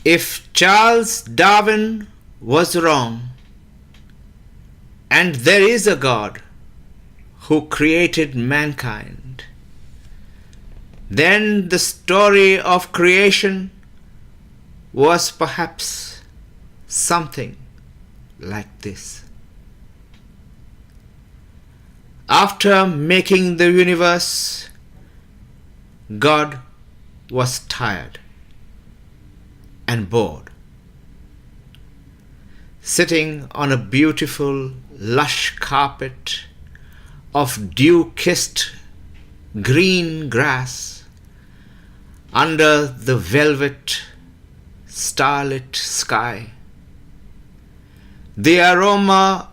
If Charles Darwin was wrong, and there is a God who created mankind, then the story of creation was perhaps something like this. After making the universe, God was tired and bored. Sitting on a beautiful, lush carpet of dew-kissed green grass under the velvet, starlit sky, the aroma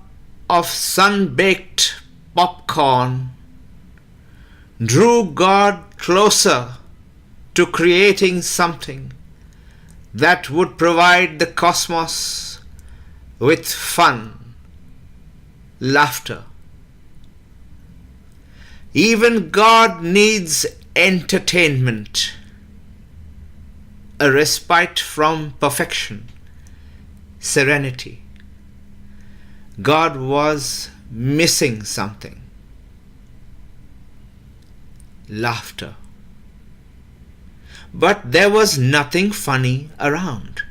of sun-baked popcorn drew God closer to creating something that would provide the cosmos with fun, laughter. Even God needs entertainment, a respite from perfection, serenity. God was missing something. Laughter. But there was nothing funny around,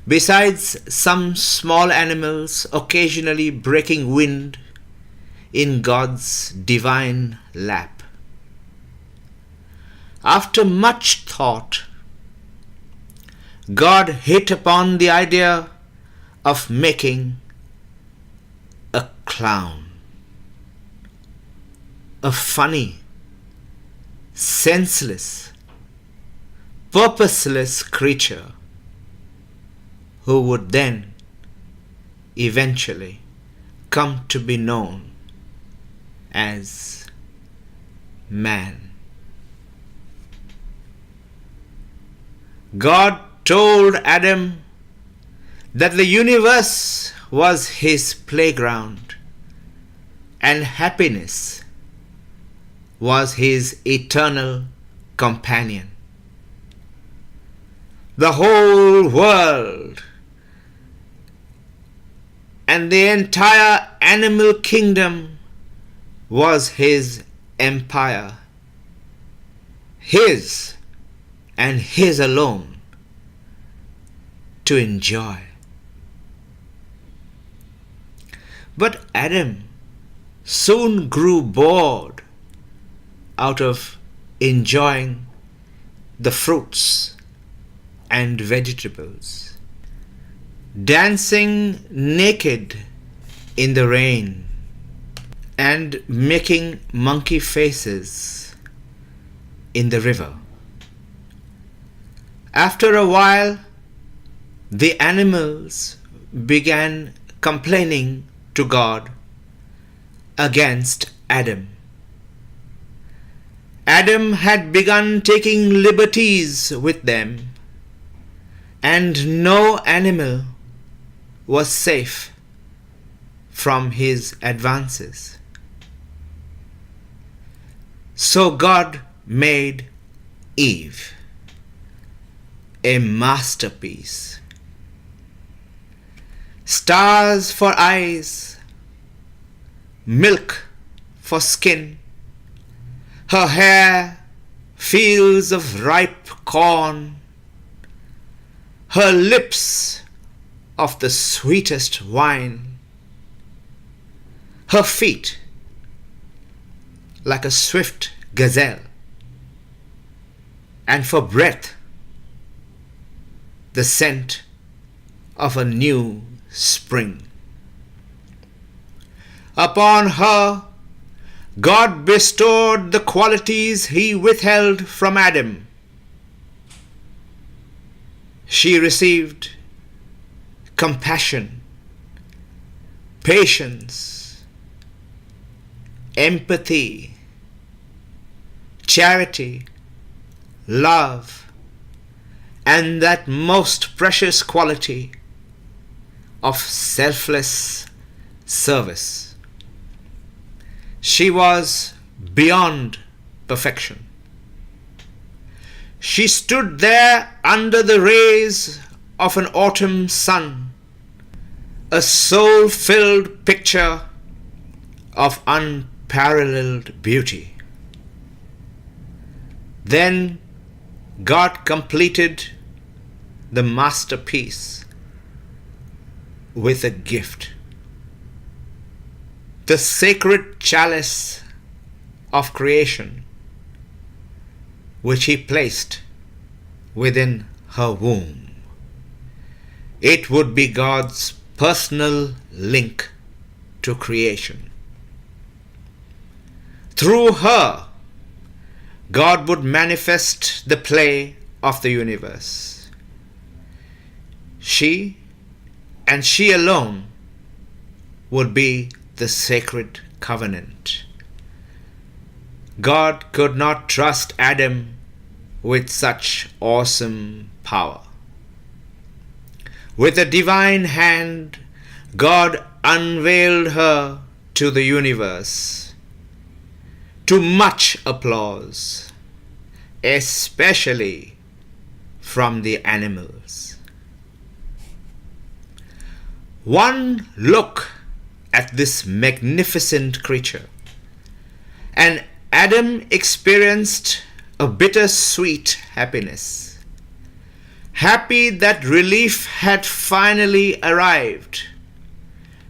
besides some small animals occasionally breaking wind in God's divine lap. After much thought, God hit upon the idea of making a clown, a funny, senseless, purposeless creature who would then eventually come to be known as man. God told Adam that the universe was his playground and happiness was his eternal companion. The whole world and the entire animal kingdom was his empire, his and his alone to enjoy. But Adam soon grew bored out of enjoying the fruits and vegetables, dancing naked in the rain and making monkey faces in the river. After a while, the animals began complaining to God against Adam. Adam had begun taking liberties with them, and no animal was safe from his advances. So God made Eve, a masterpiece. Stars for eyes, milk for skin, her hair fields of ripe corn, her lips of the sweetest wine, her feet like a swift gazelle, and for breath the scent of a new spring. Upon her God bestowed the qualities he withheld from Adam. She received compassion, patience, empathy, charity, love, and that most precious quality of selfless service. She was beyond perfection. She stood there under the rays of an autumn sun, a soul-filled picture of unparalleled beauty. Then God completed the masterpiece with a gift, the sacred chalice of creation, which He placed within her womb. It would be God's personal link to creation. Through her, God would manifest the play of the universe. She, and she alone, would be the sacred covenant. God could not trust Adam with such awesome power. With a divine hand, God unveiled her to the universe, to much applause, especially from the animals. One look at this magnificent creature, and Adam experienced a bittersweet happiness. Happy that relief had finally arrived.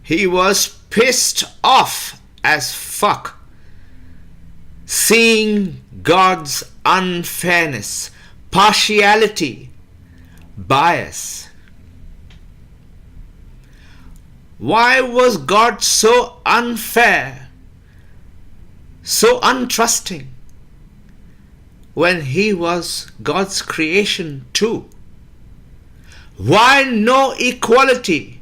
He was pissed off as fuck, seeing God's unfairness, partiality, bias. Why was God so unfair, so untrusting, when He was God's creation too? Why no equality?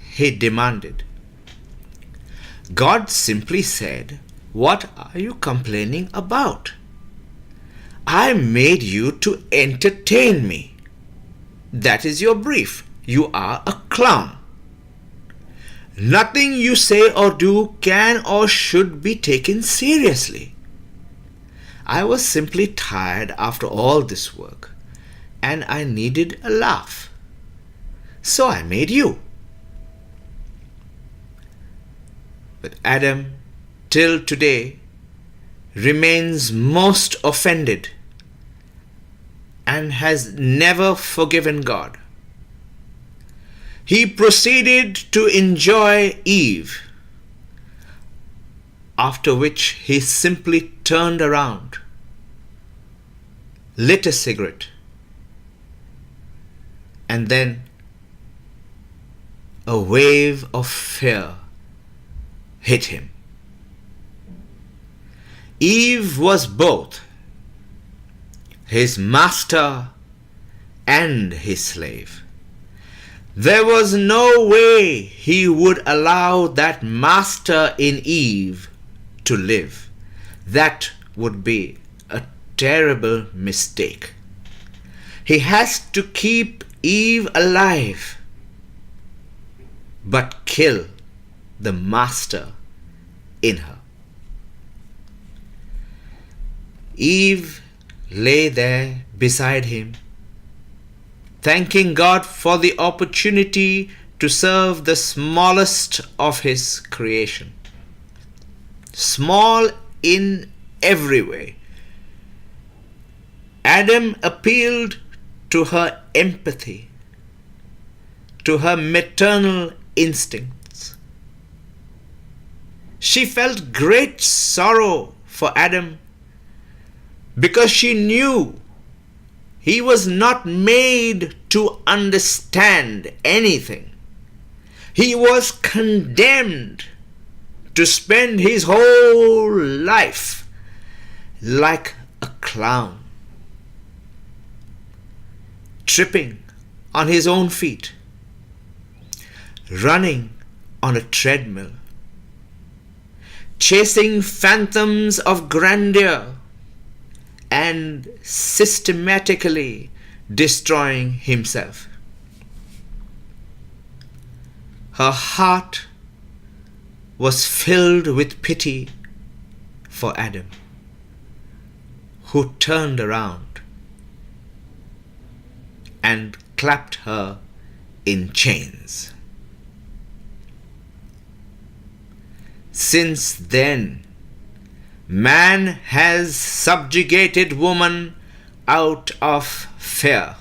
He demanded. God simply said, "What are you complaining about? I made you to entertain me. That is your brief. You are a clown. Nothing you say or do can or should be taken seriously. I was simply tired after all this work, and I needed a laugh. So I made you." But Adam, till today, remains most offended and has never forgiven God. He proceeded to enjoy Eve, after which he simply turned around, lit a cigarette, and then a wave of fear hit him. Eve was both his master and his slave. There was no way he would allow that master in Eve to live. That would be a terrible mistake. He has to keep Eve alive, but kill the master in her. Eve lay there beside him, thanking God for the opportunity to serve the smallest of His creation. Small in every way. Adam appealed to her empathy, to her maternal instincts. She felt great sorrow for Adam because she knew he was not made to understand anything. He was condemned to spend his whole life like a clown, tripping on his own feet, running on a treadmill, chasing phantoms of grandeur, and systematically destroying himself. Her heart was filled with pity for Adam, who turned around and clapped her in chains. Since then, man has subjugated woman out of fear.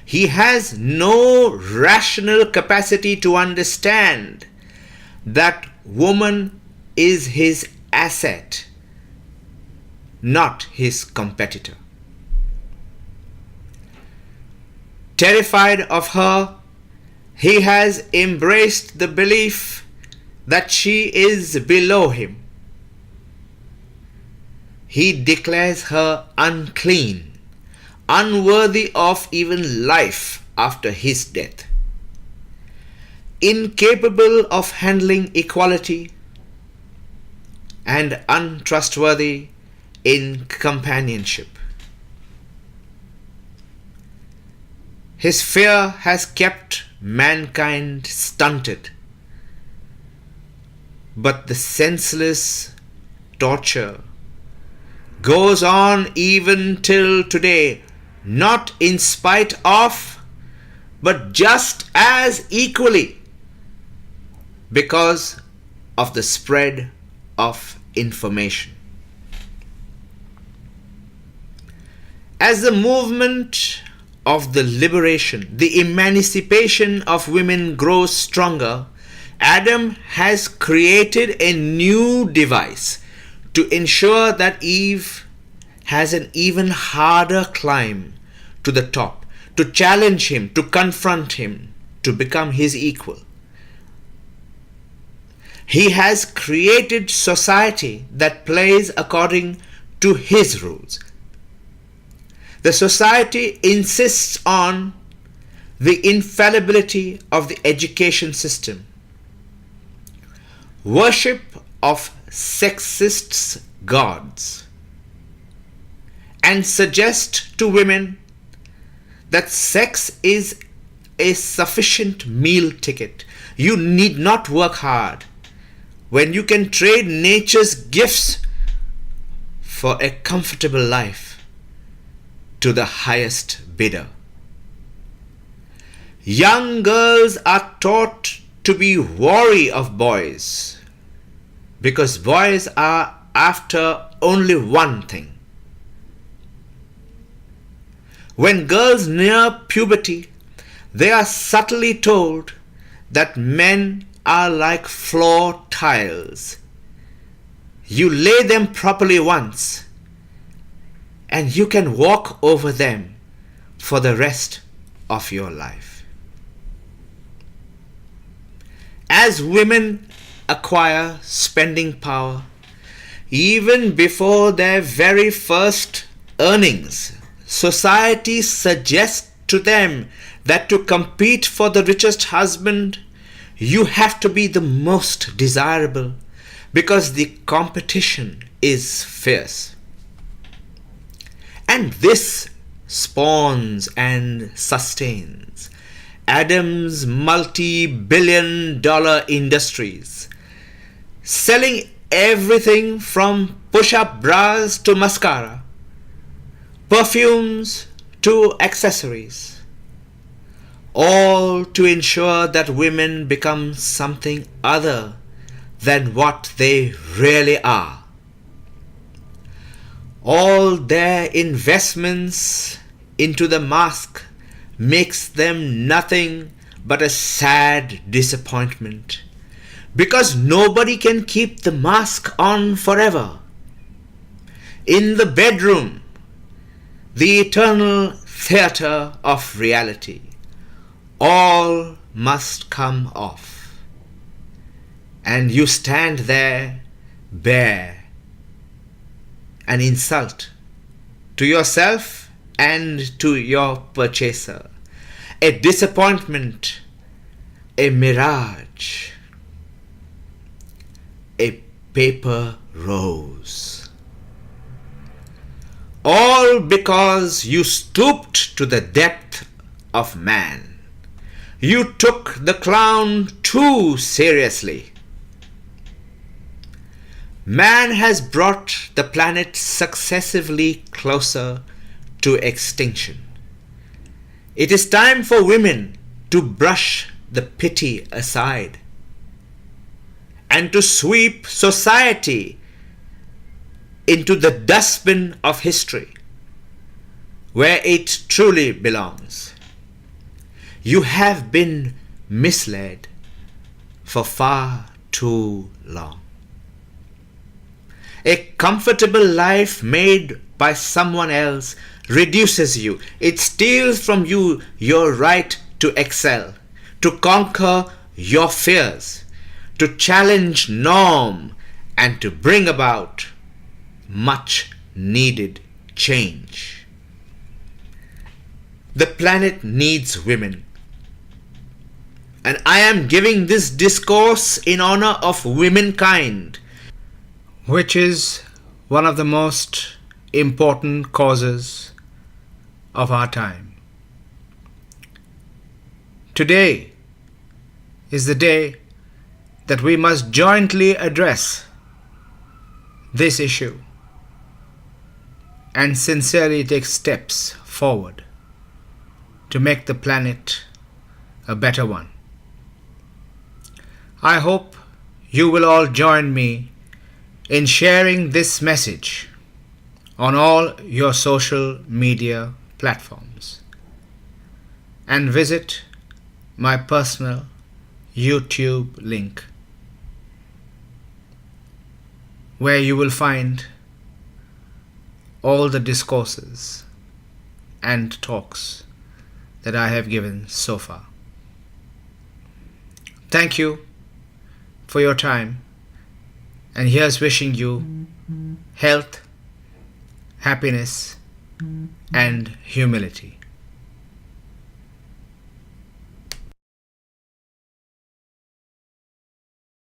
He has no rational capacity to understand that woman is his asset, not his competitor. Terrified of her, he has embraced the belief that she is below him. He declares her unclean, unworthy of even life after his death, incapable of handling equality, and untrustworthy in companionship. His fear has kept mankind stunted, but the senseless torture goes on even till today, not in spite of, but just as equally because of the spread of information. As the movement of the liberation, the emancipation of women grows stronger, Adam has created a new device to ensure that Eve has an even harder climb to the top, to challenge him, to confront him, to become his equal. He has created society that plays according to his rules. The society insists on the infallibility of the education system, worship of sexist gods, and suggest to women that sex is a sufficient meal ticket. You need not work hard when you can trade nature's gifts for a comfortable life to the highest bidder. Young girls are taught to be wary of boys because boys are after only one thing. When girls near puberty, they are subtly told that men are like floor tiles. You lay them properly once, and you can walk over them for the rest of your life. As women acquire spending power, even before their very first earnings, society suggests to them that to compete for the richest husband, you have to be the most desirable because the competition is fierce. And this spawns and sustains Adam's multi-billion-dollar industries, selling everything from push-up bras to mascara, perfumes to accessories, all to ensure that women become something other than what they really are. All their investments into the mask makes them nothing but a sad disappointment, because nobody can keep the mask on forever. In the bedroom, the eternal theater of reality, all must come off, and you stand there bare, an insult to yourself and to your purchaser, a disappointment, a mirage, a paper rose. All because you stooped to the depth of man. You took the clown too seriously. Man has brought the planet successively closer to extinction. It is time for women to brush the pity aside and to sweep society into the dustbin of history where it truly belongs. You have been misled for far too long. A comfortable life made by someone else reduces you. It steals from you your right to excel, to conquer your fears, to challenge norm, and to bring about much needed change. The planet needs women. And I am giving this discourse in honor of womankind, which is one of the most important causes of our time. Today is the day that we must jointly address this issue and sincerely take steps forward to make the planet a better one. I hope you will all join me in sharing this message on all your social media platforms and visit my personal YouTube link where you will find all the discourses and talks that I have given so far. Thank you for your time, and here's wishing you health, happiness, and humility.